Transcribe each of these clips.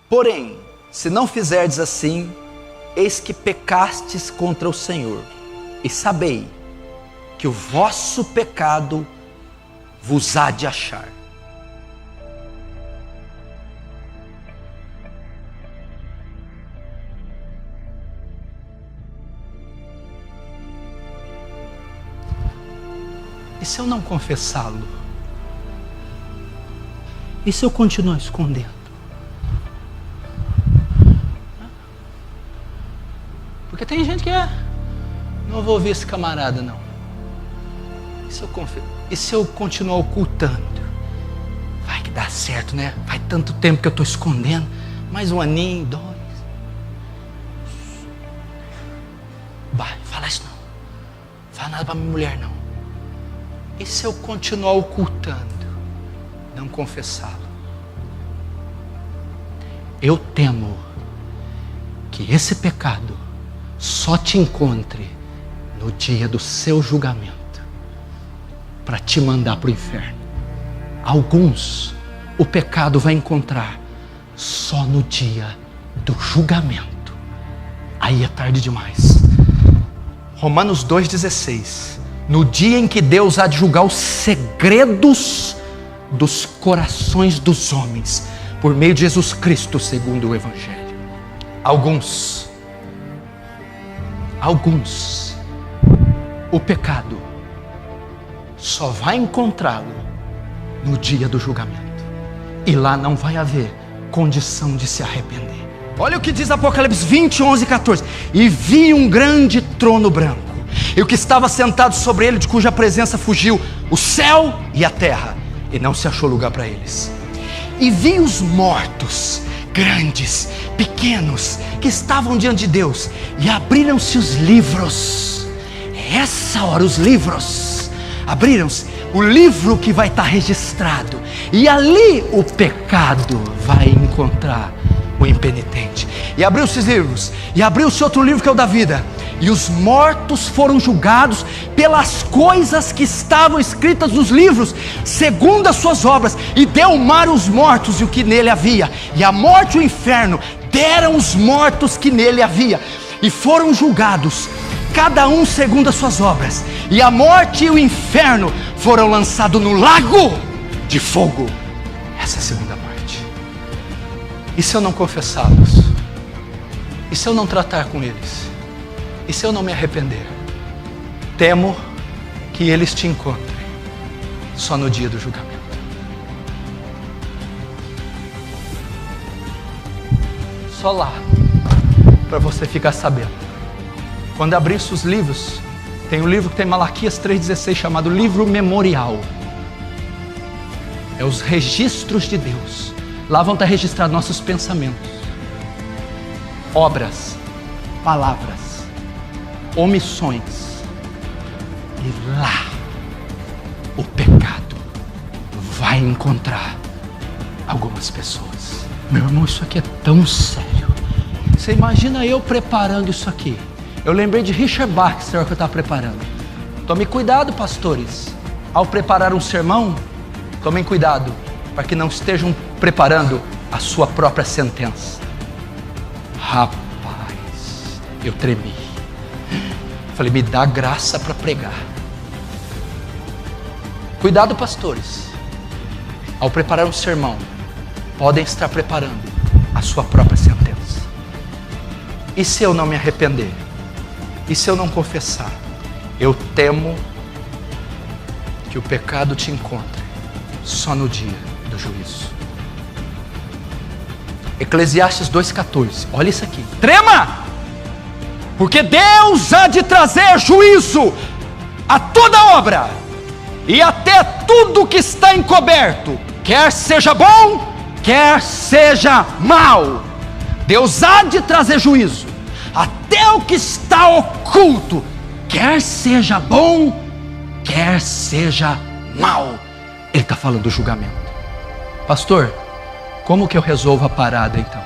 Porém, se não fizerdes assim, eis que pecastes contra o Senhor, e sabei que o vosso pecado vos há de achar. E se eu não confessá-lo? E se eu continuar escondendo? Porque tem gente que não vou ouvir esse camarada não. E se eu continuar ocultando? Vai que dá certo, né? Faz tanto tempo que eu estou escondendo. Mais um aninho, 2. Vai, fala isso não. Fala nada para minha mulher não. E se eu continuar ocultando? Não confessá-lo? Eu temo que esse pecado só te encontre no dia do seu julgamento, para te mandar para o inferno. Alguns o pecado vai encontrar só no dia do julgamento. Aí é tarde demais. Romanos 2,16. No dia em que Deus há de julgar os segredos dos corações dos homens, por meio de Jesus Cristo, segundo o Evangelho. Alguns, o pecado só vai encontrá-lo no dia do julgamento. E lá não vai haver condição de se arrepender. Olha o que diz Apocalipse 20, 11 e 14. E vi um grande trono branco, e o que estava sentado sobre ele, de cuja presença fugiu o céu e a terra, e não se achou lugar para eles. E vi os mortos, grandes, pequenos, que estavam diante de Deus, e abriram-se os livros. Essa hora os livros abriram-se, o livro que vai estar registrado, e ali o pecado vai encontrar o impenitente. E abriu-se os livros, e abriu-se outro livro, que é o da vida, e os mortos foram julgados pelas coisas que estavam escritas nos livros, segundo as suas obras. E deu o mar os mortos e o que nele havia, e a morte e o inferno deram os mortos que nele havia, e foram julgados, cada um segundo as suas obras. E a morte e o inferno foram lançados no lago de fogo. Essa é a segunda morte. E se eu não confessá-los? E se eu não tratar com eles? E se eu não me arrepender? Temo que eles te encontrem só no dia do julgamento. Só lá, para você ficar sabendo. Quando abrir os livros, tem um livro que tem Malaquias 3,16, chamado Livro Memorial. É os registros de Deus. Lá vão estar registrados nossos pensamentos, obras, palavras, omissões. E lá o pecado vai encontrar algumas pessoas. Meu irmão, isso aqui é tão sério. Você imagina eu preparando isso aqui. Eu lembrei de Richard Baxter que eu estava preparando. Tome cuidado, pastores, ao preparar um sermão. Tomem cuidado para que não estejam preparando a sua própria sentença. Rapaz, eu tremi. Falei, me dá graça para pregar. Cuidado, pastores, ao preparar um sermão, podem estar preparando a sua própria sentença. E se eu não me arrepender? E se eu não confessar? Eu temo que o pecado te encontre só no dia do juízo. Eclesiastes 2,14. Olha isso aqui. Trema! Porque Deus há de trazer juízo a toda obra e até tudo que está encoberto, quer seja bom, quer seja mal. Deus há de trazer juízo até o que está oculto, quer seja bom, quer seja mal. Ele está falando do julgamento. Pastor, como que eu resolvo a parada então?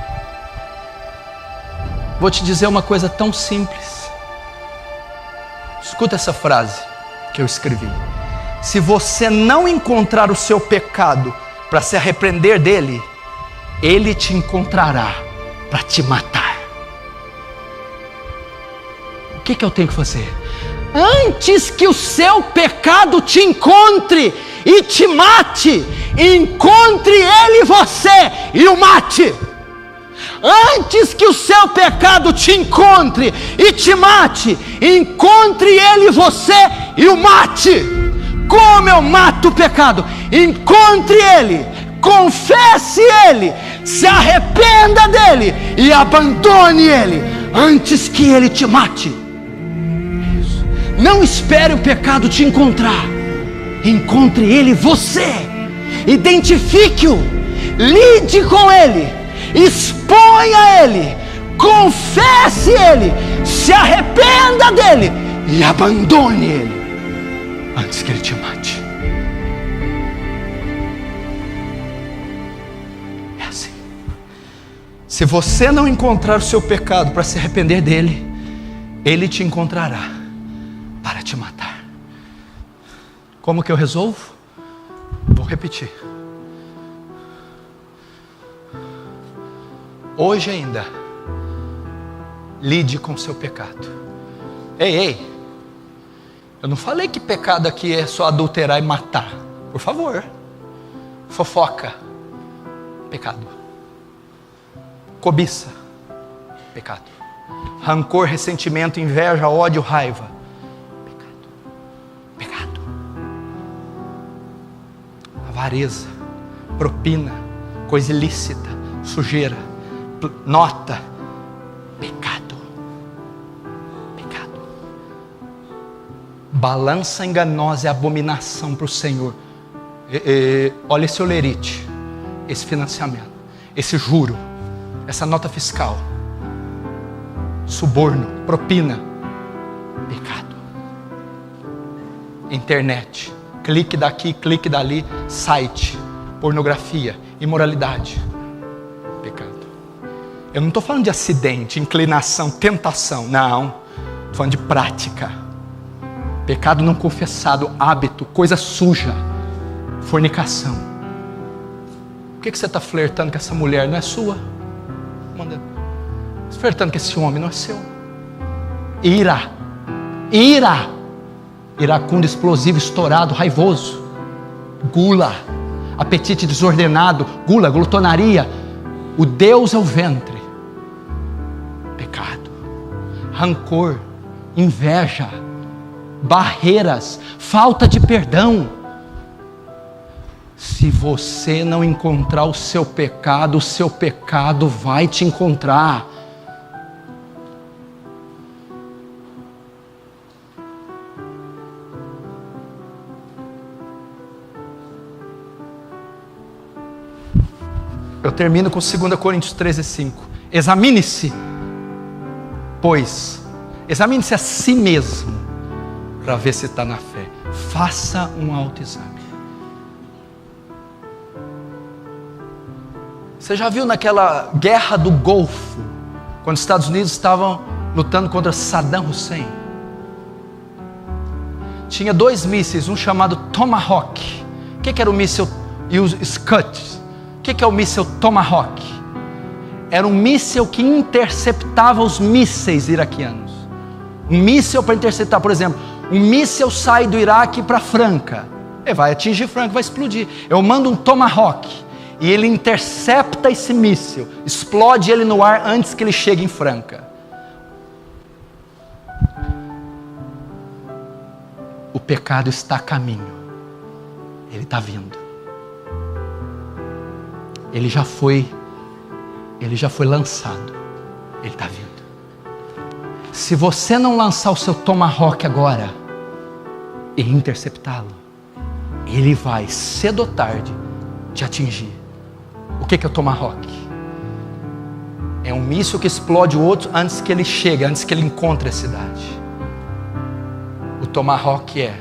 Vou te dizer uma coisa tão simples. Escuta essa frase que eu escrevi. Se você não encontrar o seu pecado para se arrepender dele, ele te encontrará para te matar. O que eu tenho que fazer? Antes que o seu pecado te encontre e te mate, encontre ele você e o mate. Antes que o seu pecado te encontre e te mate, encontre ele você e o mate. Como eu mato o pecado? Encontre ele, confesse ele, se arrependa dele e abandone ele antes que ele te mate. Não espere o pecado te encontrar. Encontre ele você. Identifique-o. Lide com ele. Exponha ele. Confesse ele. Se arrependa dele. E abandone ele antes que ele te mate. É assim. Se você não encontrar o seu pecado para se arrepender dele, ele te encontrará para te matar. Como que eu resolvo? Vou repetir. Hoje ainda, lide com o seu pecado. Ei, eu não falei que pecado aqui é só adulterar e matar. Por favor. Fofoca, pecado. Cobiça, pecado. Rancor, ressentimento, inveja, ódio, raiva, pecado. Avareza, propina, coisa ilícita, sujeira, nota, pecado. Balança enganosa é abominação para o Senhor. Olha esse olerite, esse financiamento, esse juro, essa nota fiscal, suborno, propina, pecado. Internet, clique daqui, clique dali, site, pornografia, imoralidade, pecado. Eu não estou falando de acidente, inclinação, tentação, não. Estou falando de prática. Pecado não confessado, hábito, coisa suja, fornicação. Por que você está flertando com essa mulher? Não é sua. Você flertando com esse homem, não é seu. Ira, iracundo, explosivo, estourado, raivoso. Gula, apetite desordenado, gula, glutonaria. O Deus é o ventre. Pecado, rancor, inveja, barreiras, falta de perdão. Se você não encontrar o seu pecado vai te encontrar. Eu termino com 2 Coríntios 13:5. Examine-se, pois, examine-se a si mesmo, para ver se está na fé. Faça um autoexame. Você já viu naquela guerra do Golfo, quando os Estados Unidos estavam lutando contra Saddam Hussein? Tinha 2 mísseis, um chamado Tomahawk. O que era o míssil? E os Scud. O que é o míssil Tomahawk? Era um míssil que interceptava os mísseis iraquianos. Um míssil para interceptar, por exemplo, um míssil sai do Iraque para Franca. Ele vai atingir Franca, vai explodir. Eu mando um Tomahawk e ele intercepta esse míssil, explode ele no ar antes que ele chegue em Franca. O pecado está a caminho. Ele está vindo. Ele já foi lançado. Ele está vindo. Se você não lançar o seu Tomahawk agora e interceptá-lo, ele vai, cedo ou tarde, te atingir. O que é o Tomahawk? É um míssil que explode o outro antes que ele chegue, antes que ele encontre a cidade. O Tomahawk é: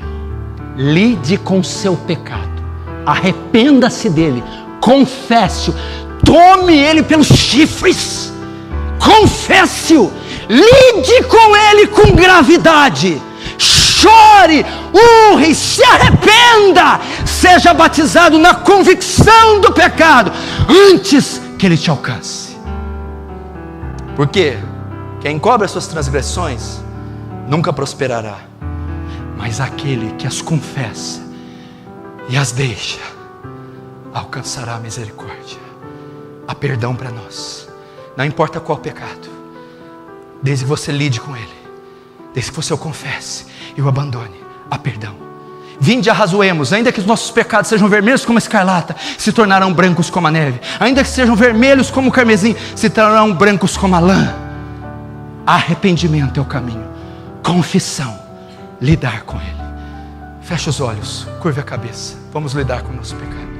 lide com o seu pecado, arrependa-se dele, confesse-o, tome ele pelos chifres, confesse-o, lide com ele com gravidade, chore, urre, se arrependa, seja batizado na convicção do pecado, antes que Ele te alcance. Porque quem encobre as suas transgressões nunca prosperará, mas aquele que as confessa e as deixa alcançará a misericórdia. Há perdão para nós, não importa qual pecado, desde que você lide com ele, desde que você o confesse e o abandone, há perdão. Vinde e arrazoemos, ainda que os nossos pecados sejam vermelhos como a escarlata, se tornarão brancos como a neve. Ainda que sejam vermelhos como o carmesim, se tornarão brancos como a lã. Arrependimento é o caminho, confissão, lidar com ele. Feche os olhos, curve a cabeça, vamos lidar com o nosso pecado.